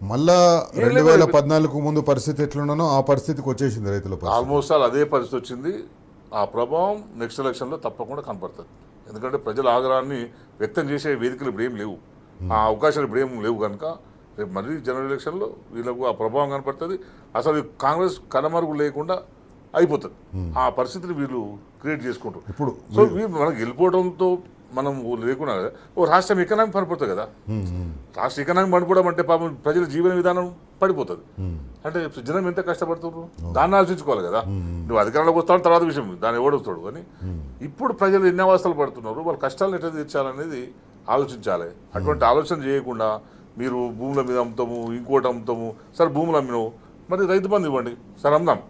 మళ్ళా 2014 ముందు పరిస్థితి ఎట్లున్నానో ఆ పరిస్థితికి వచ్చేసింది రైతుల. ఆల్మోస్ట్ అదే పరిస్థితి వచ్చింది. ఆ ప్రభావం నెక్స్ట్ ఎలక్షన్లో తప్పకుండా కనపడుతుంది. ఎందుకంటే ప్రజల ఆగ్రహాన్ని వ్యక్తం చేసే వేదికలు ఇప్పుడు ఏం లేవు, ఆ అవకాశాలు ఇప్పుడు ఏం లేవు. కనుక రేపు మళ్ళీ జనరల్ ఎలక్షన్లో వీళ్ళకు ఆ ప్రభావం కనపడుతుంది. అసలు కాంగ్రెస్ కనుమరుగు లేకుండా అయిపోతుంది. ఆ పరిస్థితిని వీళ్ళు క్రియేట్ చేసుకుంటారు. ఇప్పుడు సో మనకు వెళ్ళిపోవడంతో మనం లేకుండా ఓ రాష్ట్రం ఎకనామీ పడిపోతుంది కదా. రాష్ట్ర ఎకనామీ పడిపోవడం అంటే పాపం ప్రజల జీవన విధానం పడిపోతుంది. అంటే జనం ఎంత కష్టపడుతున్నారు దాన్ని ఆలోచించుకోవాలి కదా. నువ్వు అధికారంలోకి వస్తావు తర్వాత విషయం, దాన్ని ఎవడొస్తాడు. కానీ ఇప్పుడు ప్రజలు ఎన్ని అవస్థలు పడుతున్నారు, వాళ్ళ కష్టాలను ఎట్లా తీర్చాలనేది ఆలోచించాలి. అటువంటి ఆలోచన చేయకుండా మీరు భూముల మీద అమ్ముతాము, ఇంకోటి అమ్ముతాము. సరే భూములు అమ్మినావు, మరి రైతు బంధు ఇవ్వండి, సరే అమ్దాం.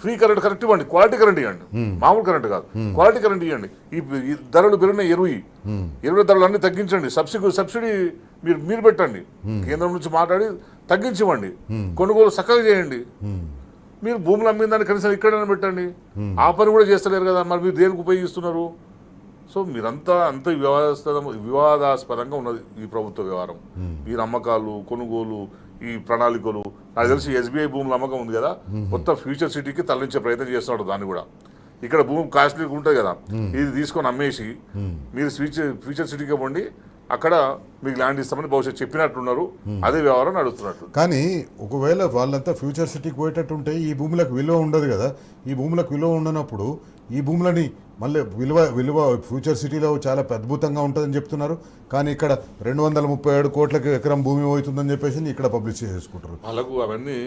ఫ్రీ కరెంట్ కరెక్ట్ ఇవ్వండి, క్వాలిటీ కరెంట్ ఇవ్వండి, మామూలు కరెంట్ కాదు, క్వాలిటీ కరెంట్ ఇవ్వండి. ఈ ధరలు పెరిగిన ఎరువుల ధరలు అన్నీ తగ్గించండి. సబ్సిడీ మీరు పెట్టండి, కేంద్రం నుంచి మాట్లాడి తగ్గించివ్వండి. కొనుగోలు చక్కగా చేయండి. మీరు భూములు అమ్మిన దాన్ని కనీసం ఇక్కడైనా పెట్టండి. ఆ పని కూడా చేస్తలేరు కదా, మరి మీరు దేనికి ఉపయోగిస్తున్నారు? సో మీరంతా అంత వివాదాస్పదంగా ఉన్నది ఈ ప్రభుత్వ వ్యవహారం. ఈ నమ్మకాలు, కొనుగోలు, ఈ ప్రణాళికలు. నాకు తెలిసి SBI భూముల అమ్మకం ఉంది కదా, మొత్తం ఫ్యూచర్ సిటీకి తరలించే ప్రయత్నం చేస్తున్నాడు. దాన్ని కూడా ఇక్కడ భూమి కాస్ట్లీ ఉంటుంది కదా, ఇది తీసుకొని అమ్మేసి మీరు ఫ్యూచర్ సిటీకి ఇవ్వండి, అక్కడ మీకు ల్యాండ్ ఇస్తామని భవిష్యత్తు చెప్పినట్టున్నారు. అదే వ్యవహారం నడుస్తున్నట్టు. కానీ ఒకవేళ వాళ్ళంతా ఫ్యూచర్ సిటీకి పోయేటట్టు ఉంటే ఈ భూములకు విలువ ఉండదు కదా. ఈ భూములకు విలువ ఉండనప్పుడు ఈ భూములని మళ్ళీ విలువ ఫ్యూచర్ సిటీలో చాలా అద్భుతంగా ఉంటుందని చెప్తున్నారు. కానీ ఇక్కడ 237 కోట్లకి ఎకరం భూమి అవుతుందని చెప్పేసి ఇక్కడ పబ్లిష్ చేసుకుంటారు. వాళ్ళకు అవన్నీ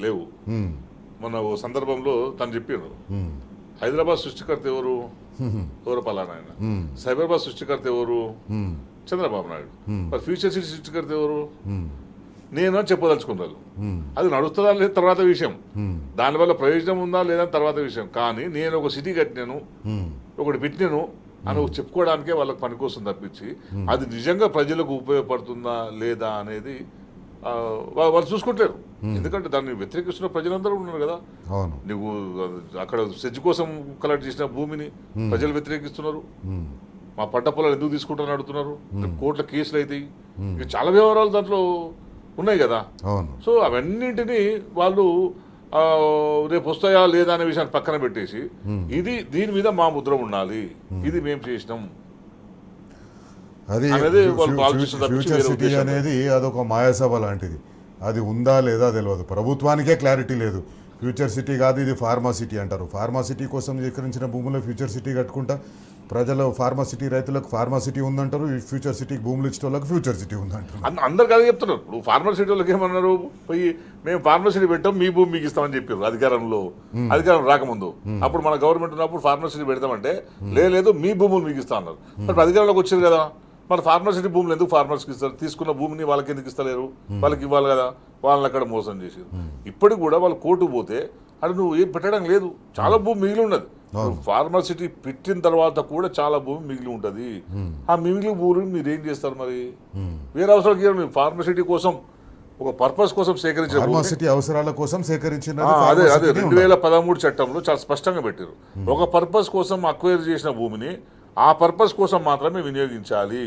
లేవు. మన ఓ సందర్భంలో తను చెప్పారు, హైదరాబాద్ సృష్టికర్త ఎవరు పలానా ఆయన, సైబరాబాద్ సృష్టికర్త ఎవరు చంద్రబాబు నాయుడు, మరి ఫ్యూచర్ సిటీ సృష్టికర్త ఎవరు నేను చెప్పదలుచుకున్నారు. అది నడుస్తుందా లేదా తర్వాత విషయం, దానివల్ల ప్రయోజనం ఉందా లేదా తర్వాత విషయం. కానీ నేను ఒక సిటీ కట్టినాను, ఒకటి పెట్టినాను అని చెప్పుకోవడానికే వాళ్ళకి పనికోసం తప్పించి అది నిజంగా ప్రజలకు ఉపయోగపడుతుందా లేదా అనేది వాళ్ళు చూసుకుంటారు. ఎందుకంటే దాన్ని వ్యతిరేకిస్తున్న ప్రజలందరూ ఉన్నారు కదా. నువ్వు అక్కడ సెజ్ కోసం కలెక్ట్ చేసిన భూమిని ప్రజలు వ్యతిరేకిస్తున్నారు. మా పంట పొలాలు ఎందుకు తీసుకుంటారని అడుగుతున్నారు. కోర్టుల కేసులు అవుతాయి, ఇక చాలా వ్యవహారాలు దాంట్లో ఉన్నాయి కదా. సో అవన్నింటినీ వాళ్ళు రేపు వస్తాయా లేదా అనే విషయాన్ని పక్కన పెట్టేసి దీని మీద మా ముద్ర ఉండాలి, ఇది మేము చేసినాం అది ఫ్యూచర్ సిటీ అనేది అదొక మాయాసభ లాంటిది. అది ఉందా లేదా తెలియదు, ప్రభుత్వానికే క్లారిటీ లేదు. ఫ్యూచర్ సిటీ కాదు, ఇది ఫార్మా సిటీ అంటారు. ఫార్మా సిటీ కోసం సేకరించిన భూముల్లో ఫ్యూచర్ సిటీ కట్టుకుంటా ప్రజలు ఫార్మా సిటీ రైతులకు ఫార్మా సిటీ ఉందంటారు, ఫ్యూచర్ సిటీకి భూములు ఇచ్చిన వాళ్ళకి ఫ్యూచర్ సిటీ ఉందంటారు. అందరు కదా చెప్తున్నారు. ఇప్పుడు ఫార్మా సిటీ వాళ్ళకి ఏమన్నారు, పోయి మేము ఫార్మా సిటీ పెట్టాం మీ భూమి మీకు ఇస్తామని చెప్పారు అధికారం రాకముందు. అప్పుడు మన గవర్నమెంట్ ఉన్నప్పుడు ఫార్మా సిటీ పెడతామంటే లేదు మీ భూములు మీకు ఇస్తా అన్నారు. మరి అధికారంలోకి వచ్చింది కదా, మరి ఫార్మా సిటీ భూములు ఎందుకు ఫార్మర్స్కి ఇస్తారు? తీసుకున్న భూమిని వాళ్ళకి ఎందుకు ఇస్తలేరు? వాళ్ళకి ఇవ్వాలి కదా, వాళ్ళని అక్కడ మోసం చేసారు. ఇప్పటికి కూడా వాళ్ళు కోర్టుకు పోతే అది నువ్వు ఏం పెట్టడం లేదు, చాలా భూమి మిగిలి ఉన్నది. ఫార్మర్ సిటీ పెట్టిన తర్వాత కూడా చాలా భూమి మిగిలి ఉంటుంది. ఆ మిగిలిన భూమిని మీరు ఏం చేస్తారు? మరి వేరే అవసరాలు ఫార్మర్ సిటీ కోసం ఒక పర్పస్ కోసం సేకరించిన అవసరాల కోసం సేకరించిన అదే 2013 చట్టంలో చాలా స్పష్టంగా పెట్టారు. ఒక పర్పస్ కోసం అక్వైర్ చేసిన భూమిని ఆ పర్పస్ కోసం మాత్రమే వినియోగించాలి,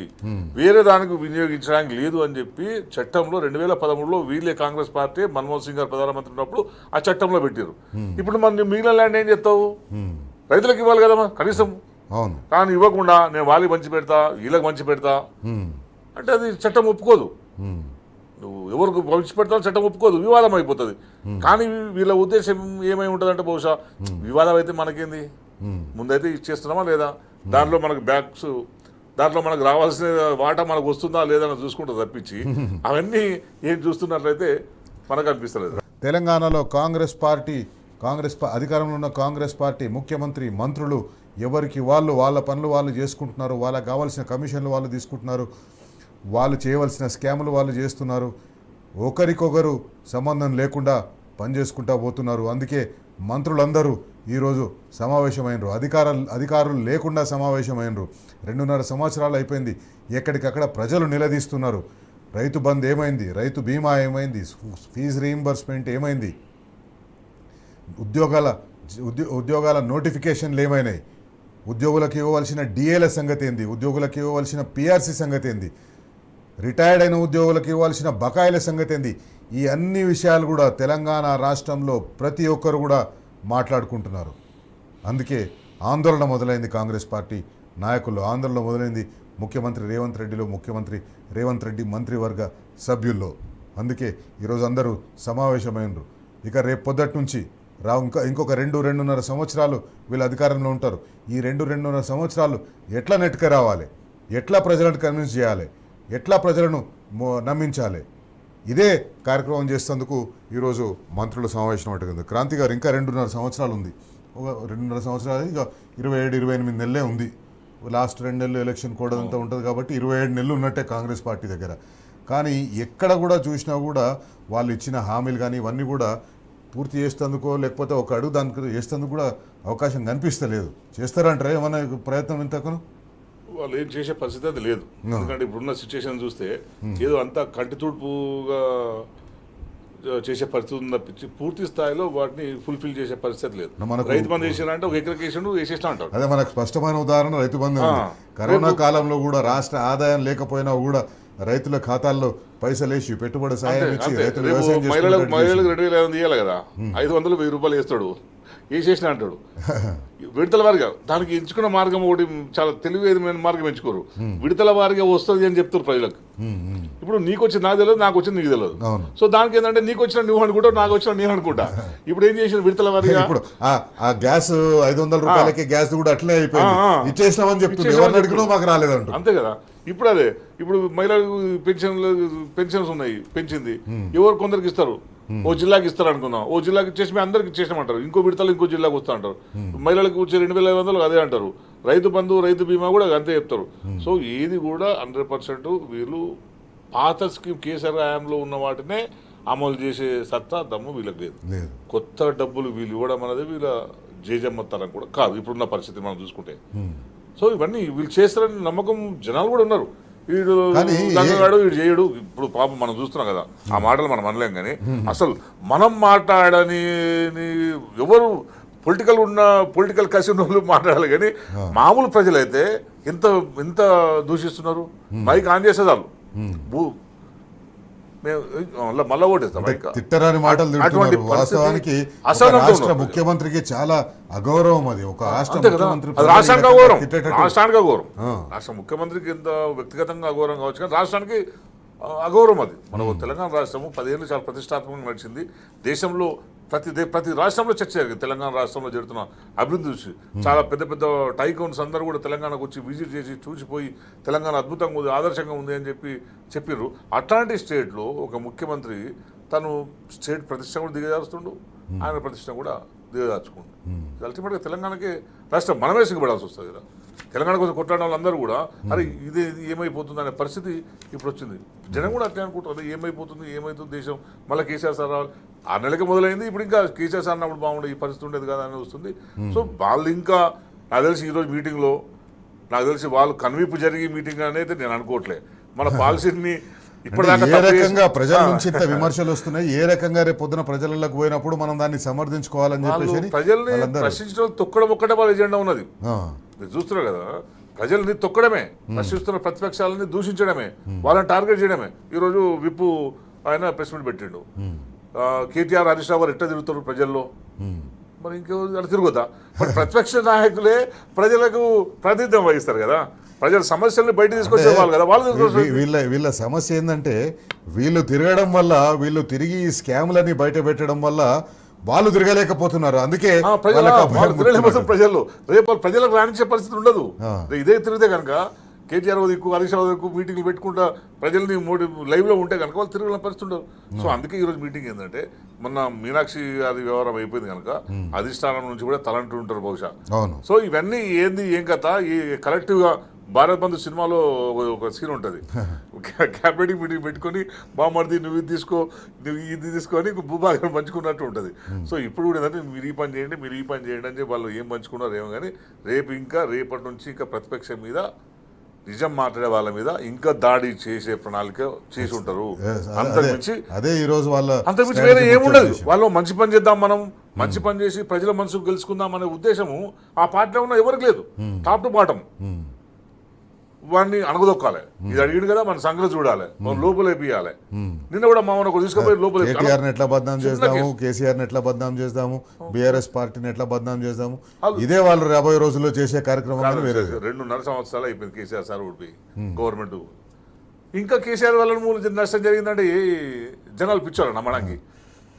వేరే దానికి వినియోగించడానికి లేదు అని చెప్పి చట్టంలో 2013లో వీళ్ళే కాంగ్రెస్ పార్టీ మన్మోహన్ సింగ్ గారు ప్రధానమంత్రి ఉన్నప్పుడు ఆ చట్టంలో పెట్టారు. ఇప్పుడు మనం మిగిలిన ల్యాండ్ ఏం చేస్తావు? రైతులకు ఇవ్వాలి కదమ్మా కనీసం. కానీ ఇవ్వకుండా నేను వాళ్ళకి మంచి పెడతా వీళ్ళకి మంచి పెడతా అంటే అది చట్టం ఒప్పుకోదు. నువ్వు ఎవరికి విడిచిపెడతారో చట్టం ఒప్పుకోదు, వివాదం అయిపోతుంది. కానీ వీళ్ళ ఉద్దేశం ఏమై ఉంటుందంటే బహుశా వివాదం అయితే మనకేంది, ముందైతే ఇచ్చేస్తున్నామా లేదా, దాంట్లో మనకు బ్యాక్స్, దాంట్లో మనకు రావాల్సిన వాటా మనకు వస్తుందా లేదా అని చూసుకుంటూ తప్పించి అవన్నీ ఏం చూస్తున్నట్లయితే మనకు అనిపిస్తలేదు. తెలంగాణలో అధికారంలో ఉన్న కాంగ్రెస్ పార్టీ ముఖ్యమంత్రి మంత్రులు ఎవరికి వాళ్ళ పనులు వాళ్ళు చేసుకుంటున్నారు, వాళ్ళకి కావాల్సిన కమిషన్లు వాళ్ళు తీసుకుంటున్నారు, వాళ్ళు చేయవలసిన స్కాములు వాళ్ళు చేస్తున్నారు, ఒకరికొకరు సంబంధం లేకుండా పనిచేసుకుంటా పోతున్నారు. అందుకే మంత్రులందరూ ఈరోజు సమావేశమైనరు, అధికారులు లేకుండా సమావేశమైనరు. 2.5 సంవత్సరాలు అయిపోయింది, ఎక్కడికక్కడ ప్రజలు నిలదీస్తున్నారు. రైతు బంద్ ఏమైంది, రైతు బీమా ఏమైంది, ఫీజు రీయింబర్స్మెంట్ ఏమైంది, ఉద్యోగాల నోటిఫికేషన్లు ఏమైనాయి, ఉద్యోగులకు ఇవ్వవలసిన డిఏల సంగతి ఏంది, ఉద్యోగులకు ఇవ్వవలసిన పిఆర్సీ సంగతి ఏంది, రిటైర్డ్ అయిన ఉద్యోగులకు ఇవ్వాల్సిన బకాయిల సంగతి ఏంది, ఈ అన్ని విషయాలు కూడా తెలంగాణ రాష్ట్రంలో ప్రతి ఒక్కరు కూడా మాట్లాడుకుంటున్నారు. అందుకే ఆందోళన మొదలైంది, కాంగ్రెస్ పార్టీ నాయకుల్లో ఆందోళన మొదలైంది, ముఖ్యమంత్రి రేవంత్ రెడ్డి మంత్రివర్గ సభ్యుల్లో. అందుకే ఈరోజు అందరూ సమావేశమైనరు. ఇక రేపు పొద్దుటి నుంచి ఇంకొక 2-2.5 సంవత్సరాలు వీళ్ళు అధికారంలో ఉంటారు. ఈ 2-2.5 సంవత్సరాలు ఎట్లా నెట్టుకు రావాలి, ఎట్లా ప్రజలను కన్విన్స్ చేయాలి, ఎట్లా ప్రజలను నమ్మించాలి, ఇదే కార్యక్రమం చేసేందుకు ఈరోజు మంత్రుల సమావేశం ఉంటుంది. క్రాంతి గారు, ఇంకా 2.5 సంవత్సరాలు ఉంది, ఒక 2.5 సంవత్సరాలు, ఇక 27-28 నెలలే ఉంది. లాస్ట్ 2 నెలలు ఎలక్షన్ కూడా అంతా ఉంటుంది కాబట్టి 27 నెలలు ఉన్నట్టే కాంగ్రెస్ పార్టీ దగ్గర. కానీ ఎక్కడ కూడా చూసినా కూడా వాళ్ళు ఇచ్చిన హామీలు కానీ ఇవన్నీ కూడా పూర్తి చేసేందుకో లేకపోతే ఒక అడుగు దానికి చేసేందుకు కూడా అవకాశం కనిపిస్తలేదు. చేస్తారంటారా ఏమన్నా ప్రయత్నం ఇంతకు? వాళ్ళు ఏం చేసే పరిస్థితి అది లేదు. ఎందుకంటే ఇప్పుడున్న సిచ్యువేషన్ చూస్తే ఏదో అంతా కంటి తుడుపుగా చేసే పరిస్థితి ఉంది తప్పించి పూర్తి స్థాయిలో వాటిని ఫుల్ఫిల్ చేసే పరిస్థితి లేదు. రైతు బంధు చేసినంటే ఒక ఎకరకి వేసేసినా అంటారు. అదే మనకు స్పష్టమైన ఉదాహరణ రైతు బంధు. కరోనా కాలంలో కూడా రాష్ట్ర ఆదాయం లేకపోయినా కూడా రైతుల ఖాతాల్లో పైసలు వేసి పెట్టుబడి సాయం ఇచ్చి రైతులు మహిళలకు 2,500 ఇవ్వాలి కదా, 500 1000 రూపాయలు వేస్తాడు, వేసేసిన అంటాడు. విడతల వారిగా దానికి ఎంచుకున్న మార్గం ఒకటి చాలా తెలివైన మార్గం ఎంచుకోరు, విడతల వారిగా వస్తుంది అని చెప్తారు ప్రజలకు. ఇప్పుడు నీకు వచ్చింది నాకు తెలియదు, నాకు వచ్చింది నీకు తెలియదు. సో దానికి ఏంటంటే నీకు వచ్చిన నువ్వు అనుకుంటా, నాకు వచ్చిన నేను అనుకుంటా. ఇప్పుడు ఏం చేసిన విడతల వారిగా ఇప్పుడు ఆ గ్యాస్ 500 రూపాయలకి గ్యాస్ కూడా అట్లే అయిపోయింది, ఇచ్చేసినామని చెప్తుంది, మాకు రాలేదంట. అంతే కదా. ఇప్పుడు అదే ఇప్పుడు మహిళలకు పెన్షన్స్ ఉన్నాయి, పెంచింది ఎవరు కొందరికి ఇస్తారు, ఓ జిల్లాకి ఇస్తారు అనుకుందాం, ఓ జిల్లాకి ఇచ్చేసి మేము అందరికి ఇచ్చేసామంటారు, ఇంకో విడతలు ఇంకో జిల్లాకు వస్తా అంటారు. మహిళలకు వచ్చే 2,500 అదే అంటారు, రైతు బంధు రైతు బీమా కూడా అంతే చెప్తారు. సో ఏది కూడా 100% వీళ్ళు పాత స్కీమ్ కేసీఆర్ హయాంలో ఉన్న వాటినే అమలు చేసే సత్తా దమ్ము వీళ్ళకి లేదు. కొత్త డబ్బులు వీళ్ళు ఇవ్వడం అనేది వీళ్ళ జేజమ్మతనం కూడా కాదు ఇప్పుడున్న పరిస్థితి మనం చూసుకుంటే. సో ఇవన్నీ వీళ్ళు చేస్తారని నమ్మకం జనాలు కూడా ఉన్నారు. వీడు దంగగాడు వీడు చేయడు. ఇప్పుడు పాపం మనం చూస్తున్నాం కదా, ఆ మాటలు మనం అనలేం. కానీ అసలు మనం మాట్లాడని ఎవరు పొలిటికల్ కసి ఉన్న వాళ్ళు మాట్లాడాలి. కానీ మామూలు ప్రజలైతే ఎంత దూషిస్తున్నారు. మైక్ ఆన్ చేసేదాళ్ళు మళ్ళా ఓటేస్తాం. తిట్టరాని మాటలు తిడుతున్నారు. వాస్తవానికి రాష్ట్ర ముఖ్యమంత్రికి చాలా అగౌరవం అది. ఒక రాష్ట్రానికి అగౌరవం. రాష్ట్ర ముఖ్యమంత్రికి ఎంత వ్యక్తిగతంగా అగౌరవం కావచ్చు, కానీ రాష్ట్రానికి అగౌరవం అది. మన తెలంగాణ రాష్ట్రము 10 ఏళ్ళు చాలా ప్రతిష్టాత్మకంగా నడిచింది. దేశంలో ప్రతి రాష్ట్రంలో చర్చ జరిగింది. తెలంగాణ రాష్ట్రంలో జరుగుతున్న అభివృద్ధి చూసి చాలా పెద్ద టైకౌన్స్ అందరూ కూడా తెలంగాణకు వచ్చి విజిట్ చేసి చూసిపోయి తెలంగాణ అద్భుతంగా ఉంది, ఆదర్శంగా ఉంది అని చెప్పిర్రు. అట్లాంటి స్టేట్లో ఒక ముఖ్యమంత్రి తను స్టేట్ ప్రతిష్ట కూడా దిగజారుస్తుండు, ఆయన ప్రతిష్ట కూడా దిగజార్చుకుండు. అల్టిమేట్గా తెలంగాణకి రాష్ట్రం మనమే సిగ్గుపడాల్సి వస్తుంది కదా. తెలంగాణ కోసం కొట్లాడిన వాళ్ళందరూ కూడా అరే ఇది ఏమైపోతుంది అనే పరిస్థితి ఇప్పుడు వచ్చింది. జనం కూడా అట్లే అనుకుంటారు, అదే ఏమవుతుంది దేశం, మళ్ళీ కేసీఆర్ సార్ రావాలి. 6 నెలలకి మొదలైంది, ఇప్పుడు ఇంకా కేసీఆర్ సార్ అన్నప్పుడు బాగుండే ఈ పరిస్థితి ఉండేది కదా అని వస్తుంది. సో వాళ్ళు ఇంకా నాకు తెలిసి ఈరోజు మీటింగ్లో వాళ్ళు కన్వీపు జరిగి మీటింగ్ అనేది నేను అనుకోవట్లే. మన పాలసీని ఏ రకంగా ప్రజల నుంచి ఇంత విమర్శలు వస్తున్నాయి, ఏ రకంగా రేపు పొద్దున ప్రజలకు పోయినప్పుడు మనం దాన్ని సమర్థించుకోవాలని చెప్పేసి ప్రజల్ని ప్రశ్నించడం తొక్కడం ఒక్కటే వాళ్ళ ఎజెండా ఉన్నది. మీరు చూస్తున్నారు కదా, ప్రజల్ని తొక్కడమే, ప్రశ్నిస్తున్న ప్రతిపక్షాలని దూషించడమే, వాళ్ళని టార్గెట్ చేయడమే. ఈరోజు విప్పు ఆయన ప్రెస్ మీట్ పెట్టిండు. కేటీఆర్ హరీష్ రావు గారు ఎట్లా తిరుగుతారు ప్రజల్లో, మరి ఇంకెవరు అలా తిరుగుతా. మరి ప్రతిపక్ష నాయకులే ప్రజలకు ప్రాతినిధ్యం వహిస్తారు కదా. ప్రజల సమస్యల్ని బయట తీసుకొచ్చే వాళ్ళు కదా వాళ్ళు వీళ్ళ సమస్య ఏంటంటే వీళ్ళు తిరగడం వల్ల వీళ్ళు తిరిగి ఈ స్కాములని బయట పెట్టడం వల్ల వాళ్ళు తిరగలేకపోతున్నారు. అందుకే వాళ్ళకి ఆ భయం పుట్టుకున్నది. ప్రజలు రేపు ప్రజలకు రాణించే పరిస్థితి ఉండదు. ఇదే తిరిగితే కనుక కేటీఆర్ దిక్కు హరీష్ రావు దిక్కు మీటింగ్లు పెట్టుకుంటా ప్రజల్ని లైవ్లో ఉంటే కనుక వాళ్ళు తిరగలేని పరిస్థితి ఉండదు. సో అందుకే ఈరోజు మీటింగ్ ఏంటంటే మొన్న మీనాక్షి గారి వ్యవహారం అయిపోయింది కనుక అధిష్టానం నుంచి కూడా తలంటూ ఉంటారు బహుశా. సో ఇవన్నీ ఏంది ఏం కథ ఈ కలెక్టివ్గా భారత్ బంధు సినిమాలో ఒక సీన్ ఉంటుంది, క్యాబినెట్ మీటింగ్ పెట్టుకొని బామర్ది నువ్వు ఇది తీసుకో నువ్వు ఇది తీసుకొని భూభాగం పంచుకున్నట్టు ఉంటుంది. సో ఇప్పుడు కూడా ఏంటంటే మీరు ఈ పని చేయండి మీరు ఈ పని చేయండి అని చెప్పి వాళ్ళు ఏం పంచుకున్నారు ఏమో కానీ రేపటి నుంచి ఇంకా ప్రతిపక్షం మీద నిజం మాట్లాడే వాళ్ళ మీద ఇంకా దాడి చేసే ప్రణాళిక చేసి ఉంటారు. అంతకుమించి అదే ఈ రోజు వాళ్ళ అంతకుమించి వేరే ఏముండదు. వాళ్ళు మంచి పని చేద్దాం మనం మంచి పని చేసి ప్రజల మనసుకు గెలుచుకుందాం అనే ఉద్దేశము ఆ పార్టీలో ఉన్న ఎవరికి లేదు. టాప్ టు బాటం వాడిని అణగదొక్కాలి. ఇది అడిగిండు కదా మన సంగతి చూడాలి, మనం లోపల వేపియాలి. నిన్న కూడా మామూలు ఒక తీసుకుపోయి లోపల కేటీఆర్ ఎట్లా బద్నాం చేస్తాము, కేసీఆర్ ఎట్లా బద్నాం చేస్తాము, బీఆర్ఎస్ పార్టీని ఎట్లా బద్నాం చేస్తాము, ఇదే వాళ్ళు రాబోయే రోజుల్లో చేసే కార్యక్రమం. 2.5 సంవత్సరాలు అయిపోయింది కేసీఆర్ సార్ ఓడిపోయి గవర్నమెంట్. ఇంకా కేసీఆర్ వల్ల మూల నష్టం జరిగిందంటే జనాలు పిచ్చారు నమ్మడానికి.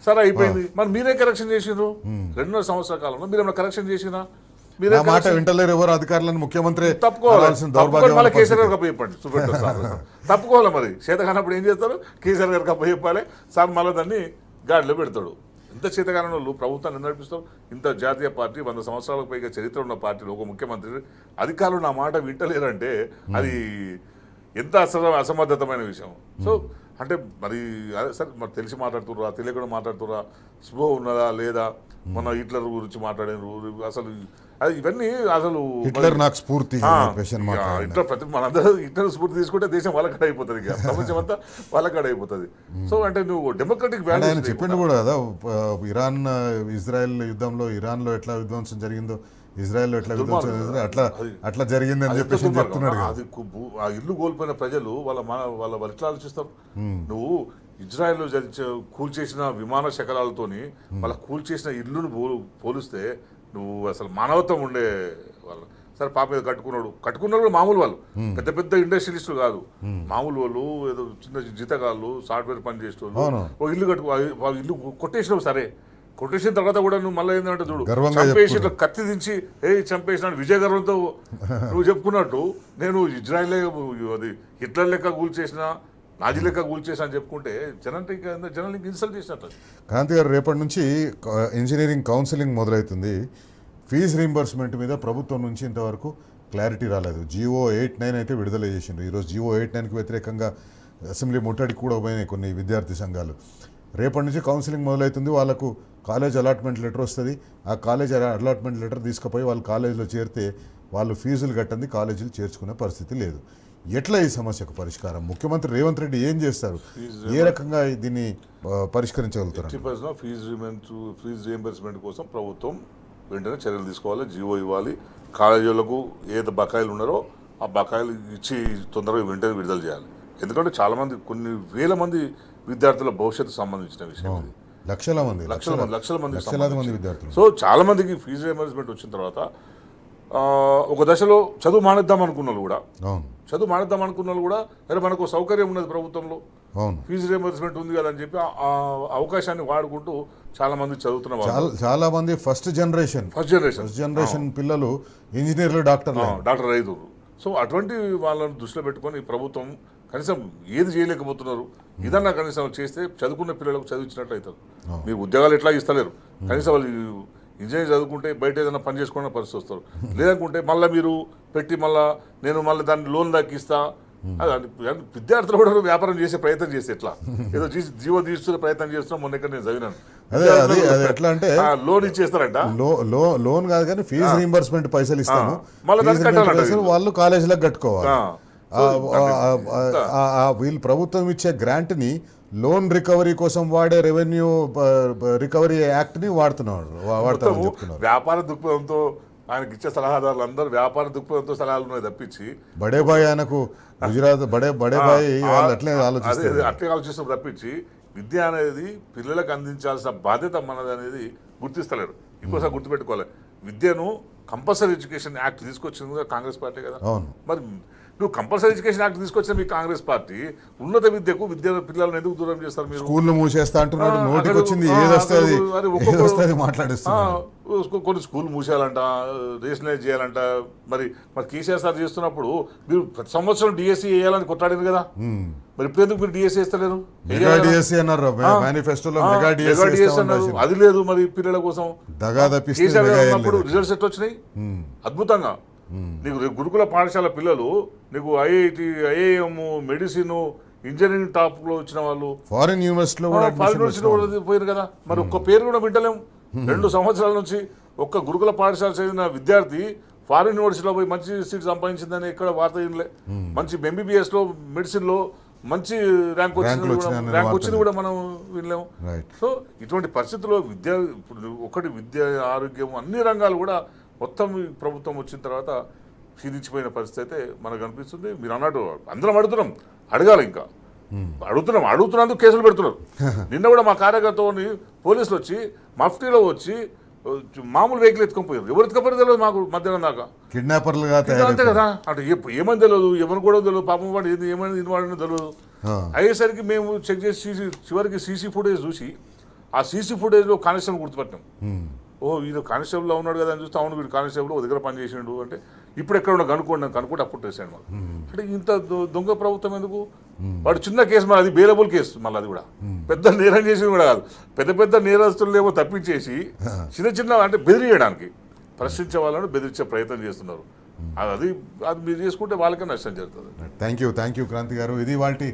సరే అయిపోయింది, మరి మీరే కరెక్షన్ చేసిండ్రు 2.5 సంవత్సరాల కాలంలో మీరు ఏమైనా కరెక్షన్ చేసినా? మాట వింటలేరు ఎవరు అధికారులను. ముఖ్యమంత్రి తప్పుకోవాలి కేసీఆర్ గారికి అప్పచెప్పండి తప్పుకోవాలి. మరి చేతకానప్పుడు ఏం చేస్తారు? కేసీఆర్ గారికి అప్పచెప్పాలి. సార్ మళ్ళీ దాన్ని గాడిలో పెడతాడు. ఇంత చేతకాని వాళ్ళు ప్రభుత్వాన్ని నడిపిస్తారు. ఇంత జాతీయ పార్టీ 100 సంవత్సరాలకు పైగా చరిత్ర ఉన్న పార్టీలో ఒక ముఖ్యమంత్రి అధికారులు నా మాట వింటలేరంటే అది ఎంత అసమర్థతమైన విషయం. సో అంటే మరి అదే సార్ మరి తెలిసి మాట్లాడుతుర్రా తెలియకుండా మాట్లాడుతుర్రా, స్పో ఉన్నదా లేదా, మన హిట్లర్ గురించి మాట్లాడారు అసలు ఇవన్నీ అసలు హిట్లర్ నాకు స్ఫూర్తి మనందరూ హిట్లర్ స్ఫూర్తి తీసుకుంటే దేశం వాళ్ళకడ అయిపోతుంది, ప్రపంచం అంతా వాళ్ళకడ అయిపోతుంది. సో అంటే నువ్వు డెమోక్రటిక్ వాల్యూస్ చెప్పిండు కూడా కదా, ఇరాన్ ఇజ్రాయెల్ యుద్ధంలో ఇరాన్లో ఎట్లా విధ్వంసం జరిగిందో ఇజ్రాయెల్ ఎట్లా విధ్వంసం అట్లా జరిగింది అని చెప్పేసి చెప్తున్నాడు. అది ఆ ఇల్లు కోల్పోయిన ప్రజలు వాళ్ళు ఎట్లా ఆలోచిస్తారు? నువ్వు ఇజ్రాయెల్లో కూల్చేసిన విమాన శకలాలతోని వాళ్ళ కూల్చేసిన ఇల్లును పోలిస్తే నువ్వు అసలు మానవత్వం ఉండే వాళ్ళు. సరే పాప మీద కట్టుకున్నాడు కూడా మామూలు వాళ్ళు, పెద్ద పెద్ద ఇండస్ట్రియలిస్టులు కాదు, మామూలు వాళ్ళు ఏదో చిన్న జీతగాళ్ళు సాఫ్ట్వేర్ పని చేసే వాళ్ళు. ఓ ఇల్లు వాళ్ళు ఇల్లు కొట్టేసినావు, సరే కొట్టేసిన తర్వాత కూడా నువ్వు మళ్ళీ ఏంటంటే చూడు చంపేసి కత్తి దించి చంపేసినాడు విజయ గర్వంతో నువ్వు చెప్పుకున్నట్టు నేను ఇజ్రాయెల్ అది హిట్లర్ లెక్క కూల్చేసిన నాజీ లెక్క కూల్చేసిన అని చెప్పుకుంటే జనానికి ఇన్సల్ట్ చేసినట్టు. కాంతి గారు రేపటి నుంచి ఇంజనీరింగ్ కౌన్సిలింగ్ మొదలవుతుంది. ఫీజు రీంబర్స్మెంట్ మీద ప్రభుత్వం నుంచి ఇంతవరకు క్లారిటీ రాలేదు. జియో 89 అయితే విడుదల చేసిండ్రు. ఈరోజు జియో 89కి వ్యతిరేకంగా అసెంబ్లీ ముట్టడికి కూడా పోయినాయి కొన్ని విద్యార్థి సంఘాలు. రేపటి నుంచి కౌన్సిలింగ్ మొదలవుతుంది. వాళ్ళకు కాలేజ్ అలాట్మెంట్ లెటర్ వస్తుంది. ఆ కాలేజ్ అలాట్మెంట్ లెటర్ తీసుకుపోయి వాళ్ళు కాలేజీలో చేరితే వాళ్ళు ఫీజులు కట్టండి కాలేజీలు చేర్చుకునే పరిస్థితి లేదు. ఎట్లా ఈ సమస్యకు పరిష్కారం? ముఖ్యమంత్రి రేవంత్ రెడ్డి ఏం చేస్తారు? ఏ రకంగా దీన్ని పరిష్కరించగలుగుతారు? ఫీజు రీయింబర్స్మెంట్ కోసం ప్రభుత్వం వెంటనే చర్యలు తీసుకోవాలి, జీవో ఇవ్వాలి. కాలేజీలకు ఏదో బకాయిలు ఉన్నారో ఆ బకాయిలు ఇచ్చి తొందరగా వెంటనే విడుదల చేయాలి. ఎందుకంటే చాలామంది కొన్ని వేల మంది విద్యార్థుల భవిష్యత్తు సంబంధించిన విషయం ఇది. లక్షల మంది విద్యార్థులు. సో చాలా మందికి ఫీజు రీయింబర్స్మెంట్ వచ్చిన తర్వాత ఒక దశలో చదువు మానేద్దాం అనుకున్న వాళ్ళు కూడా అరే మనకు సౌకర్యం ఉన్నది ప్రభుత్వంలో, ఫీజు రీయింబర్స్మెంట్ ఉంది కదా అని చెప్పి ఆ అవకాశాన్ని వాడుకుంటూ చాలా మంది చదువుతున్న చాలా మంది ఫస్ట్ జనరేషన్ పిల్లలు ఇంజనీర్లు డాక్టర్ రైతులు. సో అటువంటి వాళ్ళని దృష్టిలో పెట్టుకొని ప్రభుత్వం కనీసం ఏది చేయలేకపోతున్నారు, ఇదన్నా కనీసం చేస్తే చదువుకున్న పిల్లలకు చదివించినట్టు అవుతారు. మీకు ఉద్యోగాలు ఎట్లా ఇస్తలేరు, కనీసం వాళ్ళు ఇంజనీర్ చదువుకుంటే బయట ఏదైనా పని చేసుకునే పరిస్థితి వస్తారు. లేదనుకుంటే మళ్ళీ మీరు పెట్టి నేను దాన్ని లోన్ దక్కిస్తా. విద్యార్థులు కూడా వ్యాపారం చేసే ప్రయత్నం చేసి ఎట్లా ఏదో జీవో తీసుకునే ప్రయత్నం చేస్తున్నాం. మొన్న నేను చదివినాను. ఎట్లా అంటే లోన్ ఇచ్చేస్తారంట, లోన్ కాదు కానీ ఫీజు రీయింబర్స్మెంట్ పైసలు ఇస్తాము, వాళ్ళు కాలేజీలకు కట్టుకోవాలి. వీళ్ళు ప్రభుత్వం ఇచ్చే గ్రాంట్ ని లోన్ రికవరీ కోసం వాడే రెవెన్యూ రికవరీ యాక్ట్ ని వాడతామని చెప్తున్నారు. వ్యాపార దృక్పథంతో ఆయనకి ఇచ్చే సలహాదారులు అందరూ వ్యాపార దృక్పథంతో సలహాలు ఉన్నాయి తప్పించి బడేబాయ్ ఆయనకు గుజరాత్ బడేబాయ్ అట్లే ఆలోచిస్తారు తప్పించి విద్య అనేది పిల్లలకు అందించాల్సిన బాధ్యత మనది అనేది గుర్తిస్తలేరు. ఇంకోసారి గుర్తుపెట్టుకోవాలి, విద్యను కంపల్సరీ ఎడ్యుకేషన్ యాక్ట్ తీసుకొచ్చింది కూడా కాంగ్రెస్ పార్టీ కదా. అవును. మరి నువ్వు కంపల్సరీ ఎడ్యుకేషన్ యాక్ట్ తీసుకొచ్చిన మీ కాంగ్రెస్ పార్టీ ఉన్నత విద్యకు పిల్లలను ఎందుకు దూరం చేస్తారు మీరు? స్కూళ్ళు మూసేస్తా అంటున్నాడు, నోటికి వచ్చింది ఏదొస్తుంది మాట్లాడిస్తున్నారు. కొన్ని స్కూల్ మూసేయాలంట, రేషనలైజ్ చేయాలంట. మరి కేసీఆర్ సార్ చేస్తున్నప్పుడు మీరు ప్రతి సంవత్సరం డిఎస్సీ వేయాలని కొట్టాడింది కదా, మరి ఇప్పుడు ఎందుకు మీరు డిఎస్సీ వేస్తలేరు? మెగా డిఎస్సీ అన్నారు మేనిఫెస్టోలో, మెగా డిఎస్సీ అన్నారు, అది లేదు. మరి పిల్లల కోసం కేసీఆర్ ఉన్నప్పుడు రిజల్ట్స్ ఎట్లా వచ్చినాయి? అద్భుతంగా. నీకు గురుకుల పాఠశాల పిల్లలు నీకు IIT, IIM, medicine, engineering top లో వచ్చిన వాళ్ళు ఫారిన్ యూనివర్సిటీలో పోయారు కదా. మరి ఒక్క పేరు కూడా వింటలేం. 2 సంవత్సరాల నుంచి ఒక్క గురుకుల పాఠశాల చదివిన విద్యార్థి ఫారిన్ యూనివర్సిటీలో పోయి మంచి సీట్ సంపాదించిందని ఇక్కడ వార్త వినలే. మంచి ఎంబీబీఎస్ లో, మెడిసిన్ లో మంచి ర్యాంక్ వచ్చింది కూడా మనం వినలేము. సో ఇటువంటి పరిస్థితుల్లో ఇప్పుడు ఒకటి విద్య, ఆరోగ్యం, అన్ని రంగాలు కూడా మొత్తం ప్రభుత్వం వచ్చిన తర్వాత క్షీణించిపోయిన పరిస్థితి అయితే మనకు అనిపిస్తుంది. మీరు అన్నట్టు అందరం అడగాలి, ఇంకా అడుగుతున్నందుకు కేసులు పెడుతున్నారు. నిన్న కూడా మా కార్యకర్తని పోలీసులు వచ్చి మఫ్టీలో వచ్చి మామూలు వెహికల్ ఎత్తుకొని పోయారు. ఎవరు ఎత్తుకపోయారు తెలియదు మాకు మధ్యాహ్నం దాకా. కిడ్నాపర్లుగా అంతే కదా. అంటే ఏమని తెలియదు, ఎవరు కూడా తెలియదు, పాపం వాడు ఏమైనా ఇన్వాల్వ్ తెలియదు. అయ్యేసరికి మేము చెక్ చేసి చివరికి సీసీ ఫుటేజ్ చూసి ఆ సీసీ ఫుటేజ్లో కానిస్టేబుల్ గుర్తుపట్టాం. ఓ వీడు కానిస్టేబుల్లో ఉన్నాడు కదా అని చూస్తే, అవును వీడు కానిస్టేబుల్ ఒక దగ్గర పనిచేసిండు అంటే, ఇప్పుడు ఎక్కడ ఉన్నా కనుక్కుంటే అప్పుడు వేసాడు మాకు. అంటే ఇంత దొంగ ప్రభుత్వం ఎందుకు? వాడు చిన్న కేసు, మరి అది బెయిలబుల్ కేసు, మళ్ళీ అది కూడా పెద్ద నేరం చేసింది కూడా కాదు. పెద్ద నేరస్తులు ఏమో తప్పించేసి చిన్న అంటే బెదిరియడానికి, ప్రశ్నించే వాళ్ళను బెదిరించే ప్రయత్నం చేస్తున్నారు. అది మీరు చేసుకుంటే వాళ్ళకే నష్టం జరుగుతుంది. థ్యాంక్ యూ క్రాంతి గారు. ఇది వాటి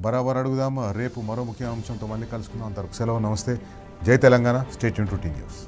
బరాబర్ అడుగుదాం. రేపు మరో ముఖ్య అంశంతో మళ్ళీ కలుసుకుందాం. అంతవరకు సెలవు, నమస్తే. జై Telangana. Stay tune to T news.